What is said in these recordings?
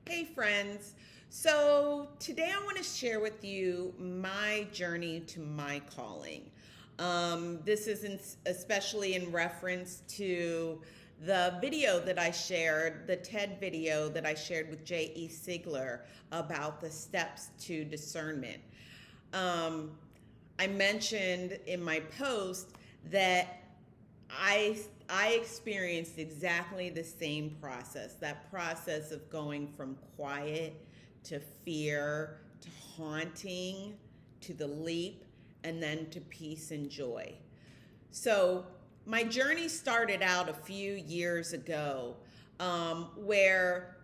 Hey friends, so today I want to share with you my journey to my calling. This is especially in reference to the video that I shared, the TED video that I shared with J.E. Sigler about the steps to discernment. Um, I mentioned in my post that I I experienced exactly the same process. That process of going from quiet to fear to haunting to the leap and then to peace and joy. So my journey started out a few years ago, where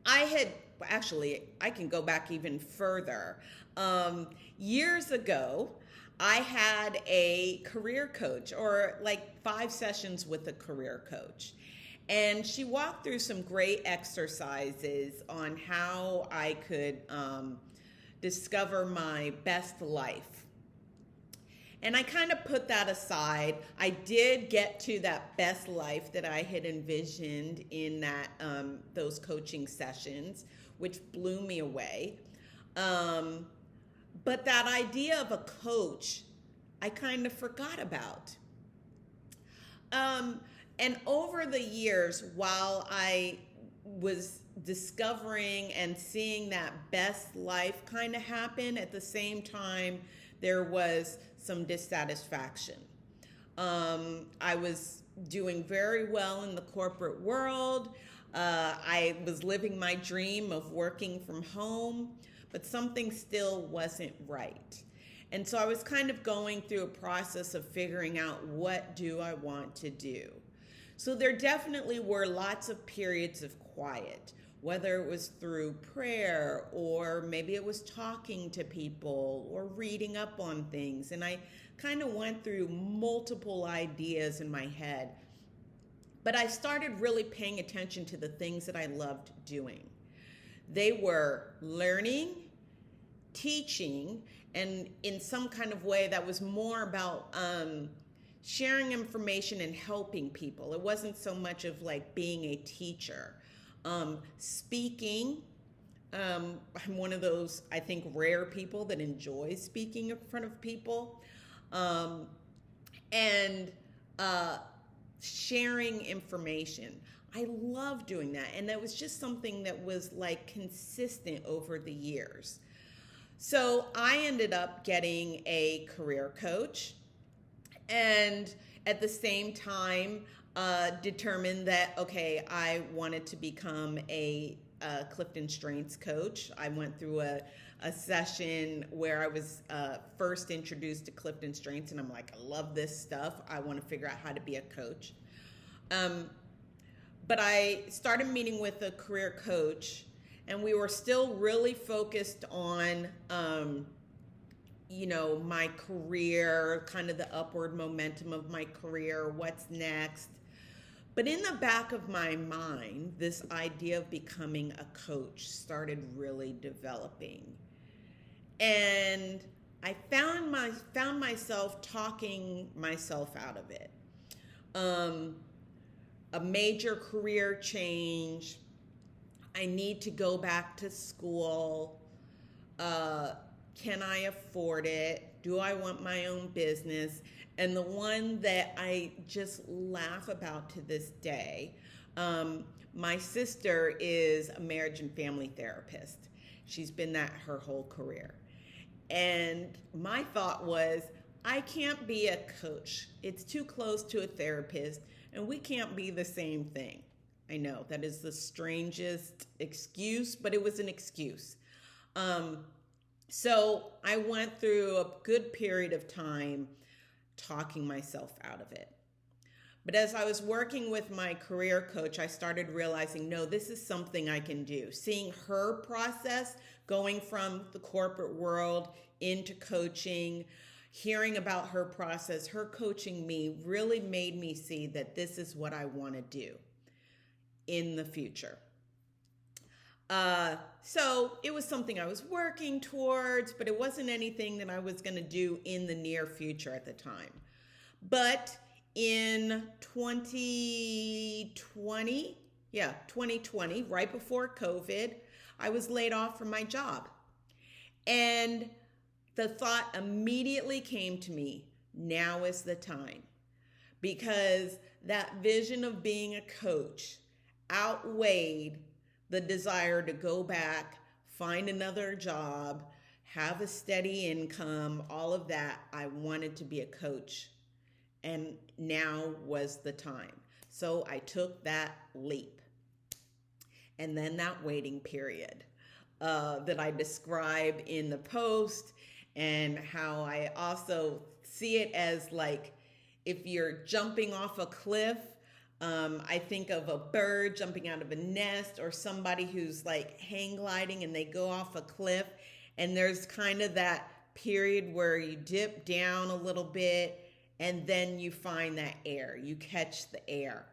I had actually, I can go back even further. Years ago, I had a career coach, or like 5 sessions with a career coach. And she walked through some great exercises on how I could discover my best life. And I kind of put that aside. I did get to that best life that I had envisioned in those coaching sessions, which blew me away. But that idea of a coach, I kind of forgot about. Um, and over the years, while I was discovering and seeing that best life kind of happen, at the same time, there was some dissatisfaction. I was doing very well in the corporate world. I was living my dream of working from home, but something still wasn't right. And so I was kind of going through a process of figuring out, what do I want to do? So there definitely were lots of periods of quiet, whether it was through prayer or maybe it was talking to people or reading up on things. And I kind of went through multiple ideas in my head. But I started really paying attention to the things that I loved doing. They were learning, teaching, and in some kind of way that was more about sharing information and helping people. It wasn't so much of like being a teacher. Speaking, I'm one of those, I think, rare people that enjoys speaking in front of people. And sharing information. I love doing that. And that was just something that was like consistent over the years. So I ended up getting a career coach, and at the same time determined that, okay, I wanted to become a Clifton Strengths coach. I went through a session where I was first introduced to Clifton Strengths, and I'm like, I love this stuff. I want to figure out how to be a coach. But I started meeting with a career coach, and we were still really focused on, my career, kind of the upward momentum of my career, what's next. But in the back of my mind, this idea of becoming a coach started really developing. And I found myself talking myself out of it. A major career change. I need to go back to school. Can I afford it? Do I want my own business? And the one that I just laugh about to this day, my sister is a marriage and family therapist. She's been that her whole career. And my thought was, I can't be a coach. It's too close to a therapist, and we can't be the same thing. I know that is the strangest excuse, but it was an excuse. So I went through a good period of time talking myself out of it. But as I was working with my career coach, I started realizing, no, this is something I can do. Seeing her process, going from the corporate world into coaching, hearing about her process, her coaching me, really made me see that this is what I want to do in the future. So it was something I was working towards, but it wasn't anything that I was going to do in the near future at the time. But in 2020, Yeah, 2020, right before COVID, I was laid off from my job. And the thought immediately came to me, now is the time. Because that vision of being a coach outweighed the desire to go back, find another job, have a steady income, all of that. I wanted to be a coach, and now was the time. So I took that leap. And then that waiting period that I describe in the post, and how I also see it as like if you're jumping off a cliff. I think of a bird jumping out of a nest, or somebody who's like hang gliding and they go off a cliff, and there's kind of that period where you dip down a little bit and then you find that air, you catch the air.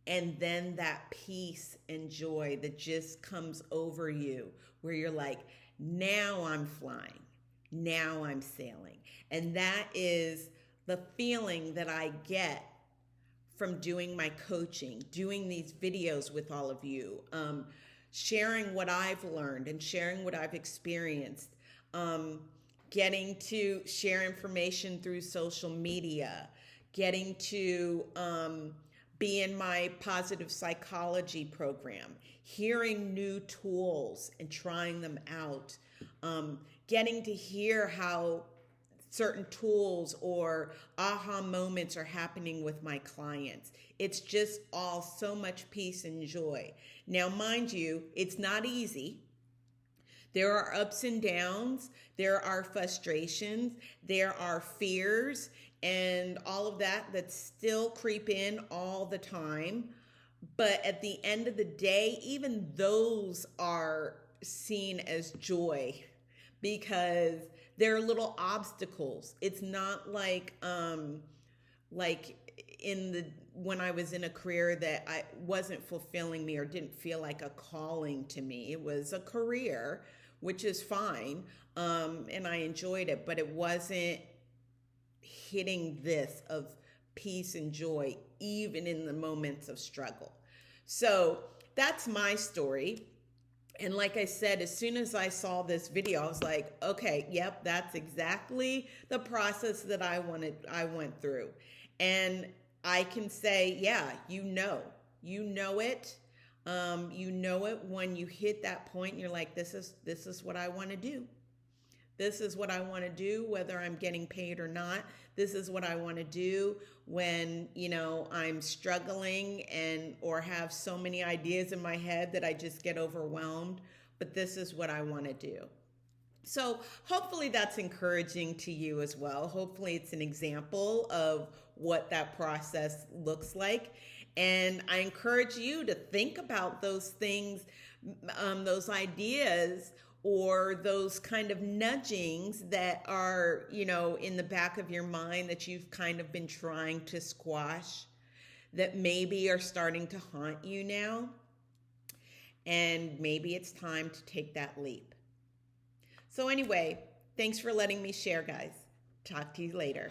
And then that peace and joy that just comes over you, where you're like, now I'm flying, now I'm sailing. And that is the feeling that I get from doing my coaching, doing these videos with all of you, sharing what I've learned and sharing what I've experienced, getting to share information through social media, getting to be in my positive psychology program, hearing new tools and trying them out, getting to hear how certain tools or aha moments are happening with my clients. It's just all so much peace and joy. Now, mind you, it's not easy. There are ups and downs, there are frustrations, there are fears, and all of that still creep in all the time. But at the end of the day, even those are seen as joy, because they're little obstacles. It's not like when I was in a career that I wasn't fulfilling me or didn't feel like a calling to me. It was a career, which is fine, and I enjoyed it, but it wasn't hitting this of peace and joy, even in the moments of struggle. So that's my story. And like I said, as soon as I saw this video, I was like, okay, yep, that's exactly the process that I went through. And I can say, yeah, you know it. You know it when you hit that point and you're like, this is what I want to do. This is what I want to do, whether I'm getting paid or not. This is what I want to do when, I'm struggling or have so many ideas in my head that I just get overwhelmed. But this is what I want to do. So hopefully that's encouraging to you as well. Hopefully it's an example of what that process looks like. And I encourage you to think about those things, those ideas, or those kind of nudgings that are, in the back of your mind that you've kind of been trying to squash, that maybe are starting to haunt you now. And maybe it's time to take that leap. So anyway, thanks for letting me share, guys. Talk to you later.